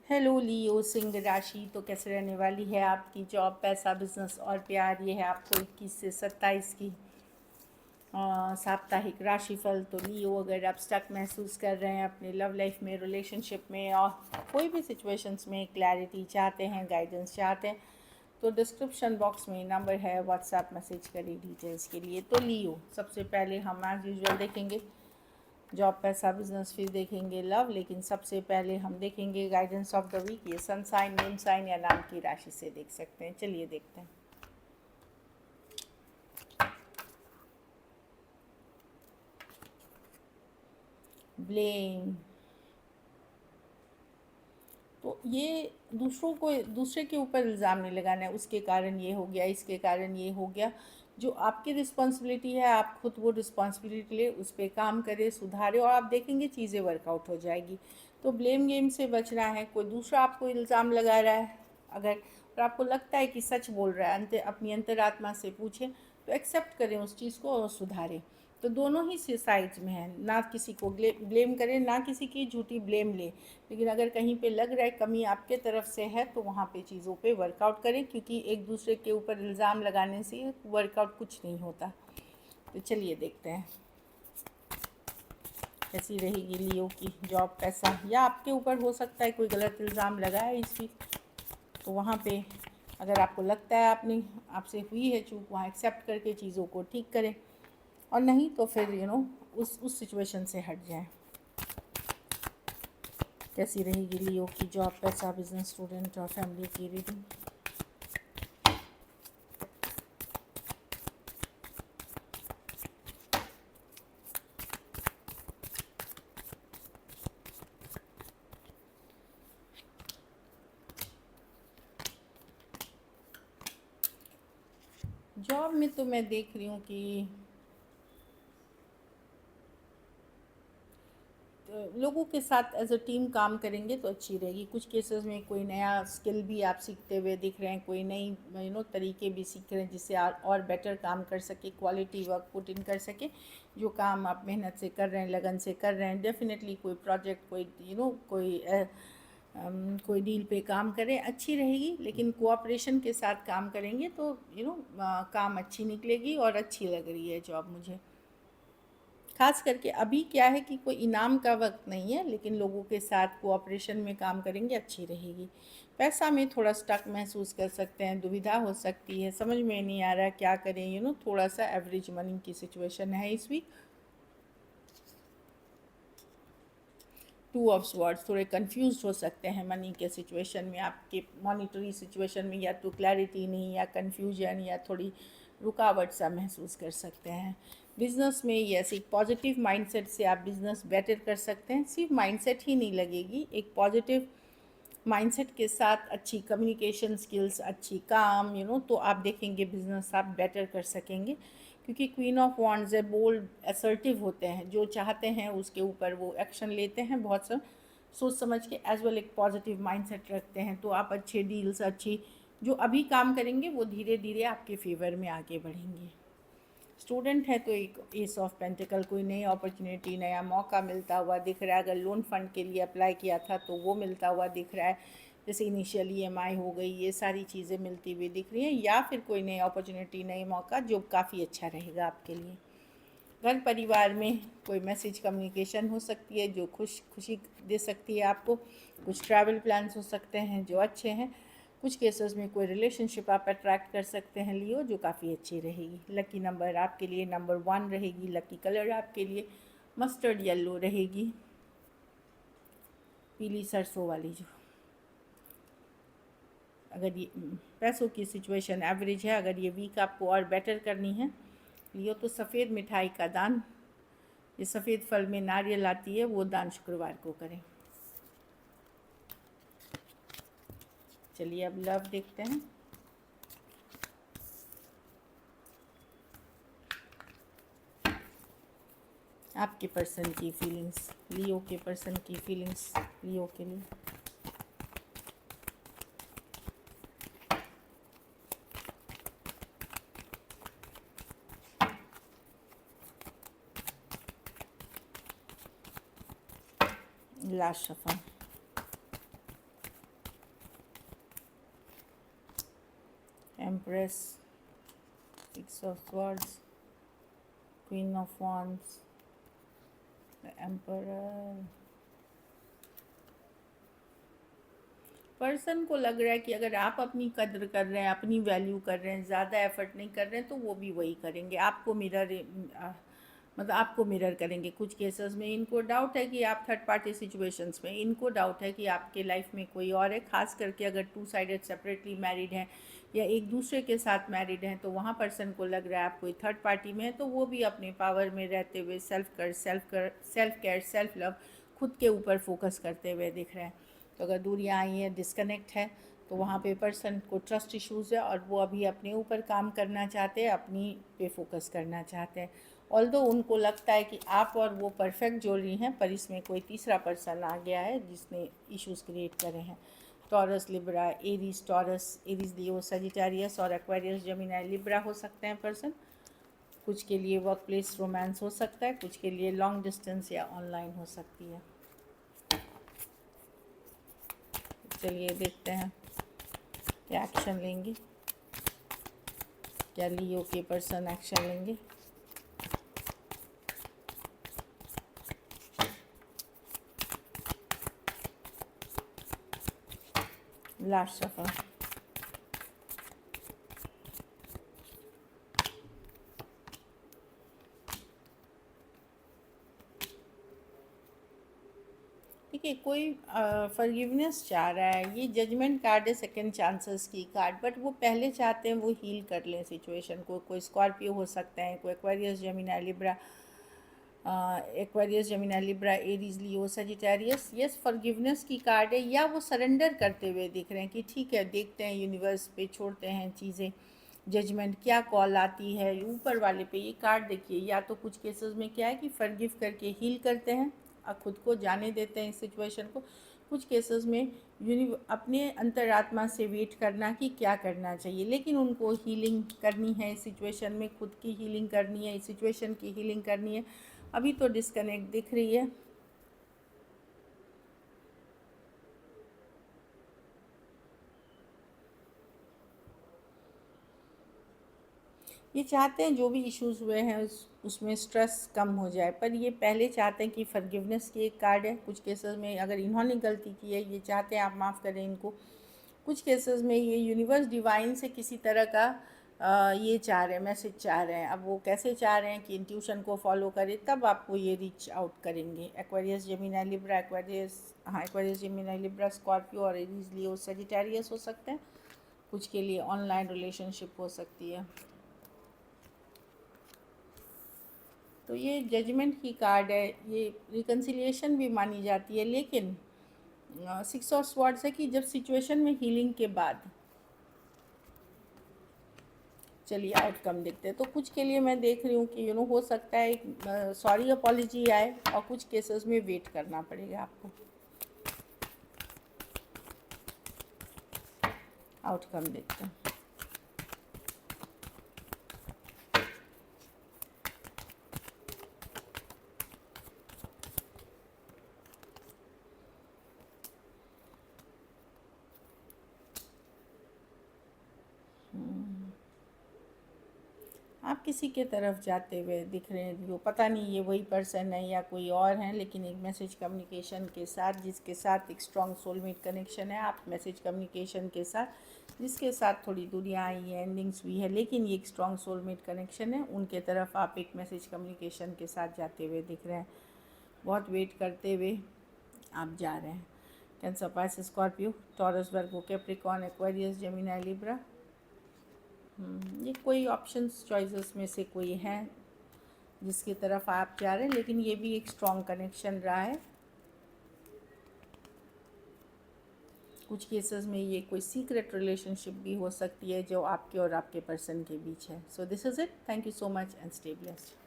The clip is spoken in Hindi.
हेलो लियो सिंह राशि। तो कैसे रहने वाली है आपकी जॉब, पैसा, बिजनेस और प्यार। ये है आपको 21 से 27 की साप्ताहिक राशिफल। तो लियो, अगर आप स्टक महसूस कर रहे हैं अपने लव लाइफ में, रिलेशनशिप में और कोई भी सिचुएशंस में क्लैरिटी चाहते हैं, गाइडेंस चाहते हैं, तो डिस्क्रिप्शन बॉक्स में नंबर है, व्हाट्सएप मैसेज करिए डिटेल्स के लिए। तो लियो, सबसे पहले हम एज यूजुअल देखेंगे जॉब, पैसा, बिजनेस, फिर देखेंगे लव, लेकिन सबसे पहले हम देखेंगे गाइडेंस ऑफ द वीक। ये सन साइन, मून साइन या नाम की राशि से देख सकते हैं। चलिए देखते हैं। ब्लेम, तो ये दूसरे के ऊपर इल्ज़ाम नहीं लगाना है, उसके कारण ये हो गया, इसके कारण ये हो गया। जो आपकी रिस्पॉन्सिबिलिटी है, आप खुद वो रिस्पॉन्सिबिलिटी ले, उस पर काम करें, सुधारें, और आप देखेंगे चीज़ें वर्कआउट हो जाएगी। तो ब्लेम गेम से बचना है। कोई दूसरा आपको इल्ज़ाम लगा रहा है अगर, और आपको लगता है कि सच बोल रहा है, अपनी अंतरात्मा से पूछें, तो एक्सेप्ट करें उस चीज़ को और सुधारें। तो दोनों ही साइड्स में है, ना किसी को ब्लेम करें, ना किसी की झूठी ब्लेम लें। लेकिन अगर कहीं पे लग रहा है कमी आपके तरफ से है, तो वहाँ पे चीज़ों पे वर्कआउट करें, क्योंकि एक दूसरे के ऊपर इल्ज़ाम लगाने से वर्कआउट कुछ नहीं होता। तो चलिए देखते हैं कैसी रहेगी लियो की जॉब, पैसा, या आपके ऊपर हो सकता है कोई गलत इल्ज़ाम लगा है इस वीक। तो वहाँ पे अगर आपको लगता है आपसे हुई है चूक, वहाँ एक्सेप्ट करके चीज़ों को ठीक करें, और नहीं तो फिर उस सिचुएशन से हट जाएं। कैसी रहेगी लियो की जॉब, पैसा, बिजनेस, स्टूडेंट और फैमिली की रीडिंग। जॉब में तो मैं देख रही हूँ कि लोगों के साथ एज अ टीम काम करेंगे तो अच्छी रहेगी। कुछ केसेस में कोई नया स्किल भी आप सीखते हुए दिख रहे हैं, कोई नई तरीके भी सीख रहे हैं जिससे आप और बेटर काम कर सके, क्वालिटी वर्क पुट इन कर सके। जो काम आप मेहनत से कर रहे हैं, लगन से कर रहे हैं, डेफिनेटली कोई प्रोजेक्ट, कोई डील पे काम करें, अच्छी रहेगी। लेकिन कोऑपरेशन के साथ काम करेंगे तो काम अच्छी निकलेगी और अच्छी लग रही है जॉब मुझे। खास करके अभी क्या है कि कोई इनाम का वक्त नहीं है, लेकिन लोगों के साथ कोऑपरेशन में काम करेंगे, अच्छी रहेगी। पैसा में थोड़ा स्टक महसूस कर सकते हैं, दुविधा हो सकती है, समझ में नहीं आ रहा क्या करें, थोड़ा सा एवरेज मनी की सिचुएशन है इस वीक। टू ऑफ स्वॉर्ड्स, थोड़े कंफ्यूज हो सकते हैं मनी के सिचुएशन में, आपके मॉनिटरी सिचुएशन में या तो क्लैरिटी नहीं, या कंफ्यूजन, या थोड़ी रुकावट सा महसूस कर सकते हैं। बिजनेस में यस, एक पॉजिटिव माइंडसेट से आप बिजनेस बेटर कर सकते हैं। सिर्फ माइंडसेट ही नहीं लगेगी, एक पॉजिटिव माइंडसेट के साथ अच्छी कम्युनिकेशन स्किल्स, अच्छी काम, तो आप देखेंगे बिजनेस आप बेटर कर सकेंगे। क्योंकि क्वीन ऑफ वॉन्ड्स है, बोल्ड असर्टिव होते हैं, जो चाहते हैं उसके ऊपर वो एक्शन लेते हैं, बहुत सा सोच समझ के, एज वेल एक पॉजिटिव माइंडसेट रखते हैं। तो आप अच्छे डील्स, अच्छी जो अभी काम करेंगे वो धीरे धीरे आपके फेवर में आगे बढ़ेंगे। स्टूडेंट है तो एक एस ऑफ पेंटिकल, कोई नई अपॉर्चुनिटी, नया मौका मिलता हुआ दिख रहा है। अगर लोन फंड के लिए अप्लाई किया था तो वो मिलता हुआ दिख रहा है, जैसे इनिशियल EMI हो गई, ये सारी चीज़ें मिलती हुई दिख रही हैं। या फिर कोई नई अपॉर्चुनिटी, नई मौका जो काफ़ी अच्छा रहेगा आपके लिए। घर परिवार में कोई मैसेज कम्युनिकेशन हो सकती है जो खुशी दे सकती है आपको। कुछ ट्रैवल प्लान्स हो सकते हैं जो अच्छे हैं। कुछ केसेस में कोई रिलेशनशिप आप अट्रैक्ट कर सकते हैं लियो, जो काफ़ी अच्छी रहेगी। लकी नंबर आपके लिए नंबर 1 रहेगी। लकी कलर आपके लिए मस्टर्ड येलो रहेगी, पीली सरसों वाली जो। अगर ये पैसों की सिचुएशन एवरेज है, अगर ये वीक आपको और बेटर करनी है लियो, तो सफ़ेद मिठाई का दान, ये सफ़ेद फल में नारियल आती है, वो दान शुक्रवार को करें। चलिए अब लव देखते हैं। आपके पर्सन की फीलिंग्स, लियो के पर्सन की फीलिंग्स लियो के लिए। Last shuffle, empress, 6 of swords, queen of wands, emperor. Person को लग रहा है कि अगर आप अपनी कद्र कर रहे हैं, अपनी वैल्यू कर रहे हैं, ज़्यादा एफर्ट नहीं कर रहे हैं, तो वो भी वही करेंगे, आपको मतलब आपको मिरर करेंगे। कुछ केसेस में इनको डाउट है कि आप थर्ड पार्टी सिचुएशंस में, इनको डाउट है कि आपके लाइफ में कोई और है, खास करके अगर 2 साइडेड सेपरेटली मैरिड हैं या एक दूसरे के साथ मैरिड हैं, तो वहाँ पर्सन को लग रहा है आप कोई थर्ड पार्टी में है, तो वो भी अपने पावर में रहते हुए सेल्फ केयर, सेल्फ लव, खुद के ऊपर फोकस करते हुए दिख रहे हैं। तो अगर दूरियाँ आई हैं, डिस्कनेक्ट है, तो वहाँ पे पर्सन को ट्रस्ट इश्यूज़ है और वो अभी अपने ऊपर काम करना चाहते हैं, अपनी पे फोकस करना चाहते हैं। ऑल्दो उनको लगता है कि आप और वो परफेक्ट जोड़ी हैं, पर इसमें कोई तीसरा पर्सन आ गया है जिसने इश्यूज़ क्रिएट करे हैं। टॉरस, लिब्रा, एरीज, लियो, सजिटेरियस और एक्वेरियस, जेमिनी, लिब्रा हो सकते हैं पर्सन। कुछ के लिए वर्क प्लेस रोमांस हो सकता है, कुछ के लिए लॉन्ग डिस्टेंस या ऑनलाइन हो सकती है। चलिए देखते हैं क्या एक्शन लेंगे, क्या लियो के पर्सन एक्शन लेंगे। लास्ट सफ़र, ठीक है। कोई फॉरगिवनेस चाह रहा है, ये जजमेंट कार्ड है, सेकंड चांसेस की कार्ड, बट वो पहले चाहते हैं वो हील कर लें सिचुएशन को। कोई स्कॉर्पियो हो सकते हैं, कोई एक्वेरियस, जेमिनी, लिब्रा, एरीज, लियो, सजिटेरियस। यस, फॉरगिवनेस की कार्ड है, या वो सरेंडर करते हुए दिख रहे हैं कि ठीक है, देखते हैं, यूनिवर्स पे छोड़ते हैं चीज़ें, जजमेंट क्या कॉल आती है ऊपर वाले पे। ये कार्ड देखिए, या तो कुछ केसेस में क्या है कि फॉरगिव करके हील करते हैं और खुद को जाने देते हैं इस सिचुएशन को। कुछ केसेस में अपने अंतरात्मा से वेट करना कि क्या करना चाहिए, लेकिन उनको हीलिंग करनी है इस सिचुएशन में, खुद की हीलिंग करनी है, इस सिचुएशन की हीलिंग करनी है। अभी तो डिस्कनेक्ट दिख रही है। ये चाहते हैं जो भी इश्यूज़ हुए हैं उसमें स्ट्रेस कम हो जाए, पर ये पहले चाहते हैं कि फॉरगिवनेस की एक कार्ड है। कुछ केसेस में अगर इन्होंने गलती की है, ये चाहते हैं आप माफ़ करें इनको। कुछ केसेस में ये यूनिवर्स डिवाइन से किसी तरह का ये चाह रहे हैं, मैसेज चाह रहे हैं। अब वो कैसे चाह रहे हैं कि इंट्यूशन को फॉलो करें, तब आपको ये रीच आउट करेंगे। Aquarius, Gemini, Libra, Aquarius, Gemini, Libra, Scorpio और एरीज, लियो, सजिटेरियस हो सकते हैं। कुछ के लिए ऑनलाइन रिलेशनशिप हो सकती है। तो ये जजमेंट की कार्ड है, ये रिकन्सिलिएशन भी मानी जाती है, लेकिन 6 ऑफ स्वॉर्ड्स है कि जब सिचुएशन में हीलिंग के बाद। चलिए आउटकम देखते हैं। तो कुछ के लिए मैं देख रही हूँ कि हो सकता है एक सॉरी अपॉलजी आए, और कुछ केसेस में वेट करना पड़ेगा आपको। आउटकम देखते हैं। आप किसी के तरफ जाते हुए दिख रहे हैं, जो पता नहीं ये वही पर्सन है या कोई और हैं, लेकिन एक मैसेज कम्युनिकेशन के साथ, जिसके साथ एक स्ट्रॉन्ग सोलमेट कनेक्शन है। आप मैसेज कम्युनिकेशन के साथ, जिसके साथ थोड़ी दूरियाँ आई हैं, एंडिंग्स भी है, लेकिन ये एक स्ट्रॉन्ग सोलमेट कनेक्शन है, उनके तरफ आप एक मैसेज कम्युनिकेशन के साथ जाते हुए दिख रहे हैं। बहुत वेट करते हुए आप जा रहे हैं। कैंसर, पाइसेस, स्कॉर्पियो, टॉरस, वर्गो, कैप्रिकॉर्न, एक्वेरियस, जेमिनी, लिब्रा। ये कोई ऑप्शंस चॉइसेस में से कोई है जिसकी तरफ आप जा रहे हैं, लेकिन ये भी एक स्ट्रॉन्ग कनेक्शन रहा है। कुछ केसेस में ये कोई सीक्रेट रिलेशनशिप भी हो सकती है जो आपके और आपके पर्सन के बीच है। So this is it. Thank you so much and stay blessed.